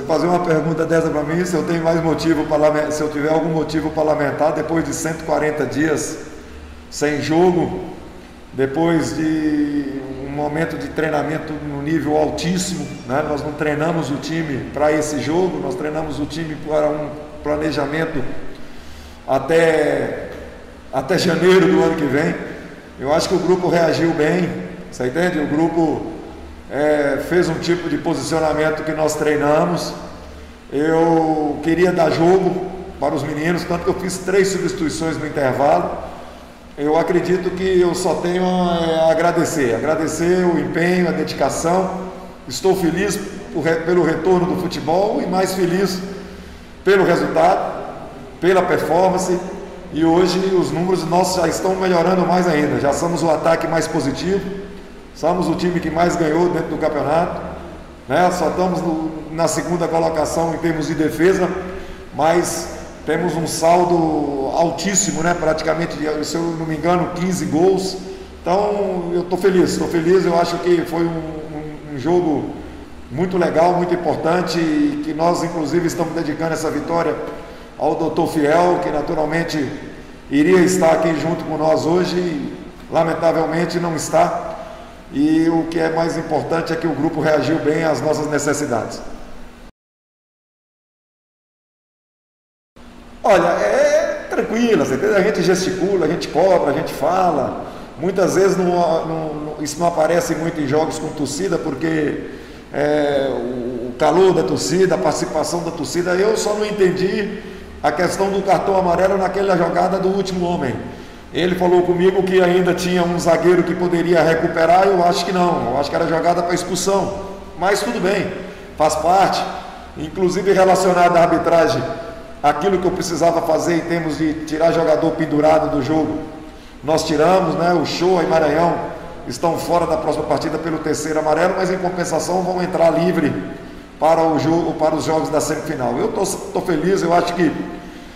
fazer uma pergunta dessa para mim, se eu tenho mais motivo para, se eu tiver algum motivo para lamentar depois de 140 dias sem jogo, depois de um momento de treinamento no nível altíssimo, né? Nós não treinamos o time para esse jogo, nós treinamos o time para um planejamento até janeiro do ano que vem. Eu acho que o grupo reagiu bem, você entende? O grupo fez um tipo de posicionamento que nós treinamos. Eu queria dar jogo para os meninos, tanto que eu fiz 3 substituições no intervalo. Eu acredito que eu só tenho a agradecer o empenho, a dedicação. Estou feliz pelo retorno do futebol e mais feliz pelo resultado, pela performance. E hoje os números nossos já estão melhorando mais ainda. Já somos o ataque mais positivo. Somos o time que mais ganhou dentro do campeonato, né? Só estamos na segunda colocação em termos de defesa, mas temos um saldo altíssimo, né? Praticamente, se eu não me engano, 15 gols. Então eu estou feliz, eu acho que foi um jogo muito legal, muito importante, e que nós inclusive estamos dedicando essa vitória ao Dr. Fiel, que naturalmente iria estar aqui junto com nós hoje, e lamentavelmente não está. E o que é mais importante é que o grupo reagiu bem às nossas necessidades. Olha, é tranquilo, a gente gesticula, a gente cobra, a gente fala. Muitas vezes isso não aparece muito em jogos com torcida, porque o calor da torcida, a participação da torcida. Eu só não entendi a questão do cartão amarelo naquela jogada do último homem. Ele falou comigo que ainda tinha um zagueiro que poderia recuperar. Eu acho que não, eu acho que era jogada para expulsão, mas tudo bem, faz parte. Inclusive relacionado à arbitragem, aquilo que eu precisava fazer em termos de tirar jogador pendurado do jogo, nós tiramos, né? O Show e Maranhão estão fora da próxima partida pelo 3º amarelo, mas em compensação vão entrar livre para o jogo, para os jogos da semifinal. Eu estou feliz, eu acho que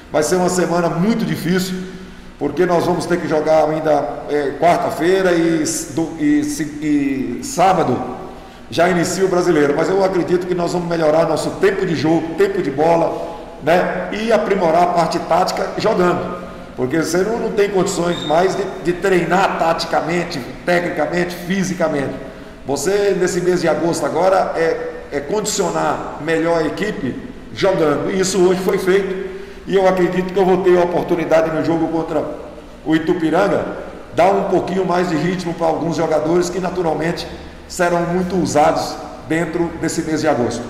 vai ser uma semana muito difícil, porque nós vamos ter que jogar ainda quarta-feira e sábado já inicia o Brasileiro, mas eu acredito que nós vamos melhorar nosso tempo de jogo, tempo de bola, né? E aprimorar a parte tática jogando, porque você não tem condições mais de treinar taticamente, tecnicamente, fisicamente. Você nesse mês de agosto agora condicionar melhor a equipe jogando, e isso hoje foi feito. E eu acredito que eu vou ter a oportunidade no jogo contra o Itupiranga dar um pouquinho mais de ritmo para alguns jogadores que naturalmente serão muito usados dentro desse mês de agosto.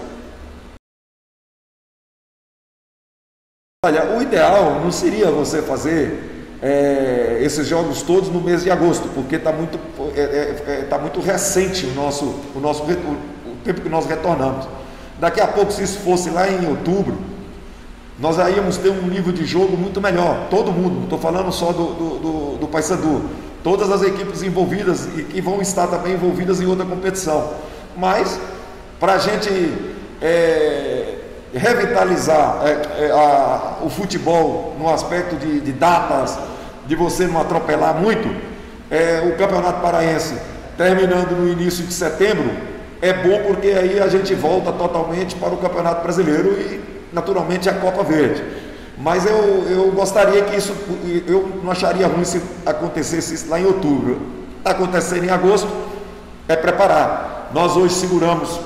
Olha, o ideal não seria você fazer esses jogos todos no mês de agosto, porque está muito recente o tempo que nós retornamos. Daqui a pouco, se isso fosse lá em outubro, nós já íamos ter um nível de jogo muito melhor, todo mundo, não estou falando só do Paysandu, todas as equipes envolvidas e que vão estar também envolvidas em outra competição. Mas, para a gente revitalizar o futebol no aspecto de datas, de você não atropelar muito, o Campeonato Paraense terminando no início de setembro, é bom porque aí a gente volta totalmente para o Campeonato Brasileiro e naturalmente a Copa Verde. Mas eu gostaria que isso, eu não acharia ruim se acontecesse isso lá em outubro. Está acontecendo em agosto, é preparar. Nós hoje seguramos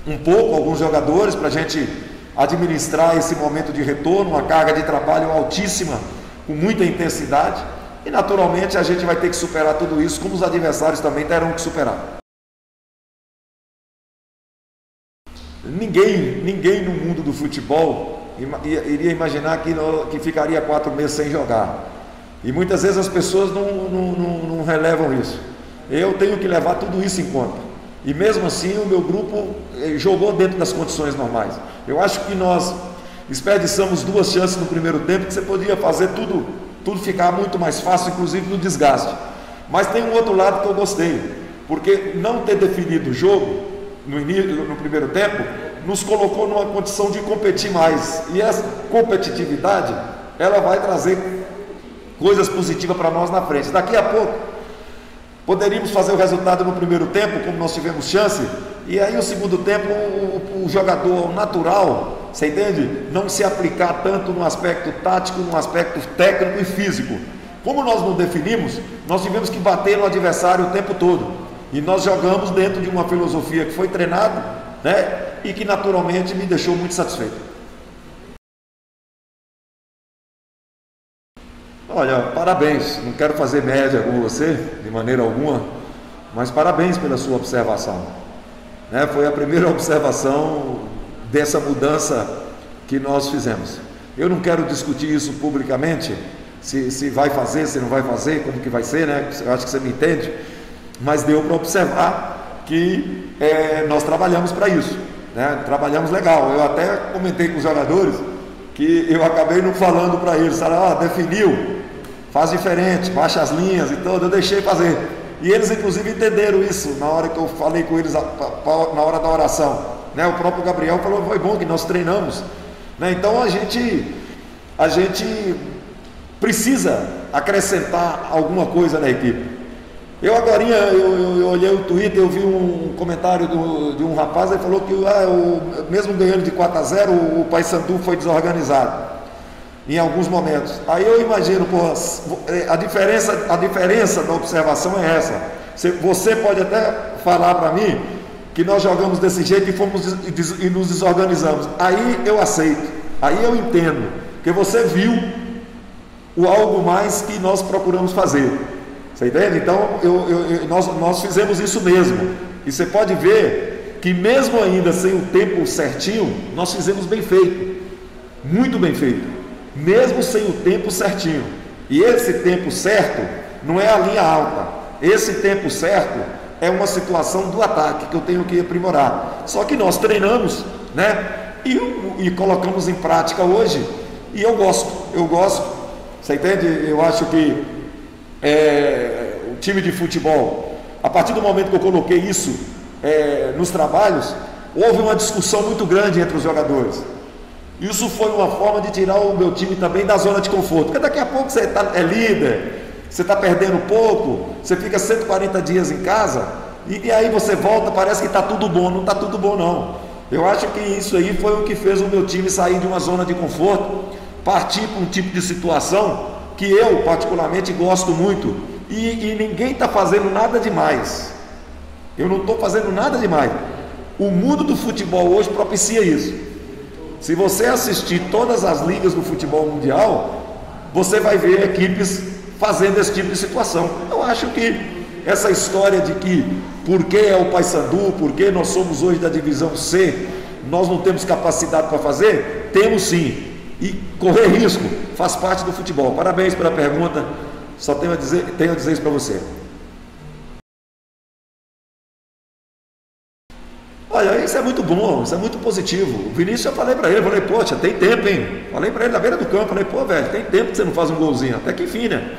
um pouco alguns jogadores para a gente administrar esse momento de retorno, uma carga de trabalho altíssima, com muita intensidade, e naturalmente a gente vai ter que superar tudo isso, como os adversários também terão que superar. Ninguém no mundo do futebol iria imaginar que ficaria 4 meses sem jogar. E muitas vezes as pessoas não relevam isso. Eu tenho que levar tudo isso em conta. E mesmo assim o meu grupo jogou dentro das condições normais. Eu acho que nós desperdiçamos 2 chances no primeiro tempo, que você podia fazer tudo ficar muito mais fácil, inclusive no desgaste. Mas tem um outro lado que eu gostei, porque não ter definido o jogo no primeiro tempo, nos colocou numa condição de competir mais, e essa competitividade, ela vai trazer coisas positivas para nós na frente. Daqui a pouco, poderíamos fazer o resultado no primeiro tempo, como nós tivemos chance, E aí o segundo tempo, o jogador natural, você entende? Não se aplicar tanto no aspecto tático, no aspecto técnico e físico. Como nós não definimos, nós tivemos que bater no adversário o tempo todo. E nós jogamos dentro de uma filosofia que foi treinada, né? E que naturalmente me deixou muito satisfeito. Olha, parabéns, não quero fazer média com você, de maneira alguma, mas parabéns pela sua observação. Né? Foi a primeira observação dessa mudança que nós fizemos. Eu não quero discutir isso publicamente, se vai fazer, se não vai fazer, como que vai ser, né? Eu acho que você me entende, mas deu para observar que nós trabalhamos para isso, né? Trabalhamos legal. Eu até comentei com os jogadores que eu acabei não falando para eles, definiu, faz diferente, baixa as linhas e tudo, eu deixei fazer. E eles inclusive entenderam isso na hora que eu falei com eles, na hora da oração, né? O próprio Gabriel falou, foi bom que nós treinamos, né? Então a gente precisa acrescentar alguma coisa na equipe. Eu agorinha, eu olhei o Twitter, eu vi um comentário de um rapaz, ele falou que mesmo ganhando de 4-0, o Paysandu foi desorganizado em alguns momentos. Aí eu imagino, a diferença da observação é essa. Você pode até falar para mim que nós jogamos desse jeito e nos desorganizamos. Aí eu aceito, aí eu entendo, porque você viu o algo mais que nós procuramos fazer. Você entende? Então nós fizemos isso mesmo. E você pode ver que mesmo ainda sem o tempo certinho, nós fizemos bem feito, muito bem feito, mesmo sem o tempo certinho. E esse tempo certo não é a linha alta, esse tempo certo é uma situação do ataque que eu tenho que aprimorar. Só que nós treinamos, né? E colocamos em prática hoje. E eu gosto. Você entende? Eu acho que o time de futebol, a partir do momento que eu coloquei isso nos trabalhos, houve uma discussão muito grande entre os jogadores. Isso foi uma forma de tirar o meu time também da zona de conforto, porque daqui a pouco você é líder, você está perdendo pouco, você fica 140 dias em casa, e aí você volta, parece que está tudo bom. Não está tudo bom não. Eu acho que isso aí foi o que fez o meu time sair de uma zona de conforto, partir para um tipo de situação que eu particularmente gosto muito, e ninguém está fazendo nada demais. Eu não estou fazendo nada demais. O mundo do futebol hoje propicia isso. Se você assistir todas as ligas do futebol mundial, você vai ver equipes fazendo esse tipo de situação. Eu acho que essa história de que porque é o Paysandu, porque nós somos hoje da divisão C, nós não temos capacidade para fazer, temos sim. E correr risco faz parte do futebol. Parabéns pela pergunta. Só tenho a dizer isso para você. Olha, isso é muito bom, isso é muito positivo. O Vinícius, eu falei para ele, poxa, tem tempo, hein? Falei para ele na beira do campo, velho, tem tempo que você não faz um golzinho, até que enfim, né?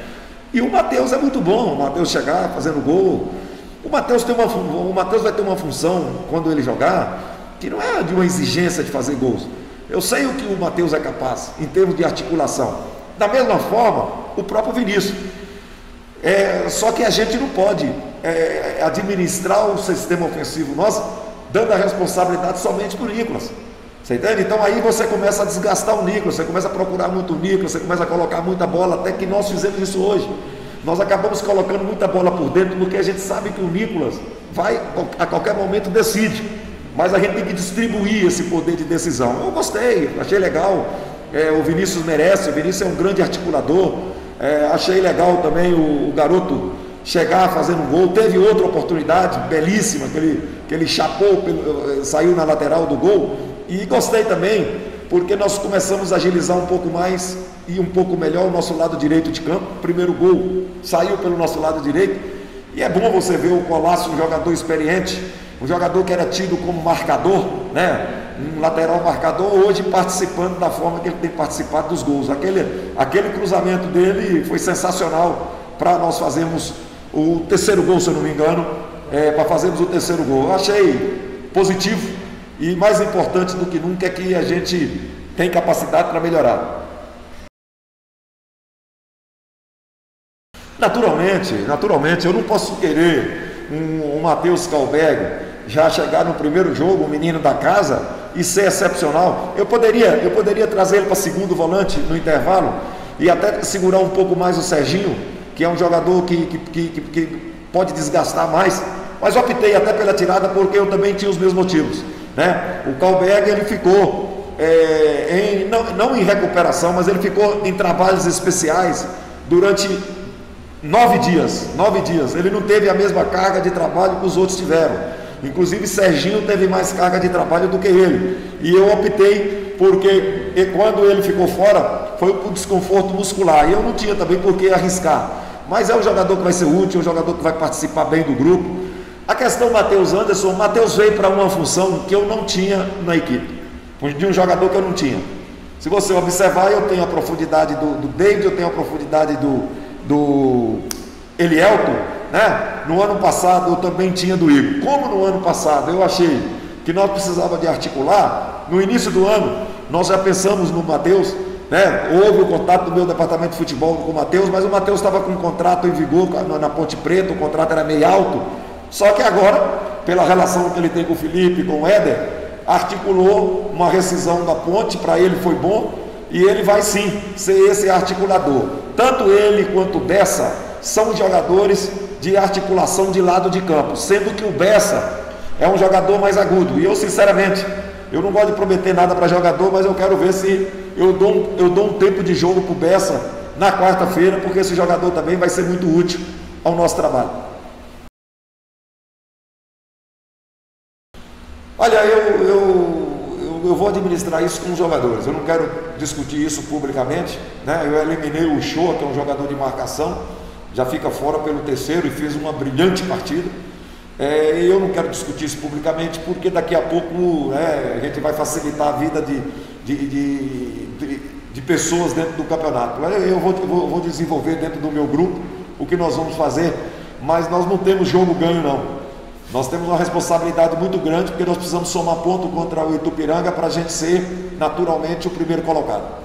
E o Matheus é muito bom, o Matheus chegar fazendo gol. O Matheus vai ter uma função quando ele jogar, que não é de uma exigência de fazer gols. Eu sei o que o Matheus é capaz em termos de articulação. Da mesma forma, o próprio Vinícius. Só que a gente não pode administrar o sistema ofensivo nosso dando a responsabilidade somente para o Nicolas. Você entende? Então aí você começa a desgastar o Nicolas, você começa a procurar muito o Nicolas, você começa a colocar muita bola, até que nós fizemos isso hoje. Nós acabamos colocando muita bola por dentro, porque a gente sabe que o Nicolas vai, a qualquer momento, decide. Mas a gente tem que distribuir esse poder de decisão. Eu gostei, achei legal. O Vinícius merece, o Vinícius é um grande articulador. Achei legal também o garoto chegar fazendo um gol. Teve outra oportunidade belíssima, que ele chapou, saiu na lateral do gol. E gostei também, porque nós começamos a agilizar um pouco mais e um pouco melhor o nosso lado direito de campo. O primeiro gol saiu pelo nosso lado direito. E é bom você ver o Colasso, um jogador experiente, um jogador que era tido como marcador, né? Um lateral marcador, hoje participando da forma que ele tem participado dos gols. Aquele cruzamento dele foi sensacional para nós fazermos o terceiro gol, se eu não me engano, para fazermos o terceiro gol. Eu achei positivo, e mais importante do que nunca é que a gente tem capacidade para melhorar. Naturalmente, eu não posso querer um Matheus Kalberg já chegar no primeiro jogo, o menino da casa, e ser excepcional. Eu poderia trazer ele para segundo volante no intervalo e até segurar um pouco mais o Serginho, que é um jogador que pode desgastar mais, mas eu optei até pela tirada porque eu também tinha os meus motivos, né? O Kalberg, ele ficou não em recuperação, mas ele ficou em trabalhos especiais durante 9 dias. Ele não teve a mesma carga de trabalho que os outros tiveram. Inclusive Serginho teve mais carga de trabalho do que ele. E eu optei porque quando ele ficou fora, foi por desconforto muscular. E eu não tinha também por que arriscar. Mas é um jogador que vai ser útil, é um jogador que vai participar bem do grupo. A questão Matheus Anderson, o Matheus veio para uma função que eu não tinha na equipe. De um jogador que eu não tinha. Se você observar, eu tenho a profundidade do David, eu tenho a profundidade do Elielton, né? No ano passado eu também tinha do Igor. Como no ano passado eu achei que nós precisávamos de articular, no início do ano nós já pensamos no Matheus, né? Houve o contato do meu departamento de futebol com o Matheus, mas o Matheus estava com um contrato em vigor na Ponte Preta, o contrato era meio alto, só que agora, pela relação que ele tem com o Felipe, com o Éder, articulou uma rescisão da Ponte, para ele foi bom, e ele vai sim ser esse articulador. Tanto ele quanto o Bessa são jogadores de articulação de lado de campo, sendo que o Bessa é um jogador mais agudo. E eu, sinceramente, eu não gosto de prometer nada para jogador, mas eu quero ver se eu dou um tempo de jogo para o Bessa na quarta-feira, porque esse jogador também vai ser muito útil ao nosso trabalho. Olha, eu vou administrar isso com os jogadores, eu não quero discutir isso publicamente, né? Eu eliminei o Show, que é um jogador de marcação, já fica fora pelo terceiro e fez uma brilhante partida. Eu não quero discutir isso publicamente, porque daqui a pouco, né, a gente vai facilitar a vida de pessoas dentro do campeonato. Eu vou desenvolver dentro do meu grupo o que nós vamos fazer, mas nós não temos jogo ganho não. Nós temos uma responsabilidade muito grande, porque nós precisamos somar ponto contra o Itupiranga para a gente ser naturalmente o primeiro colocado.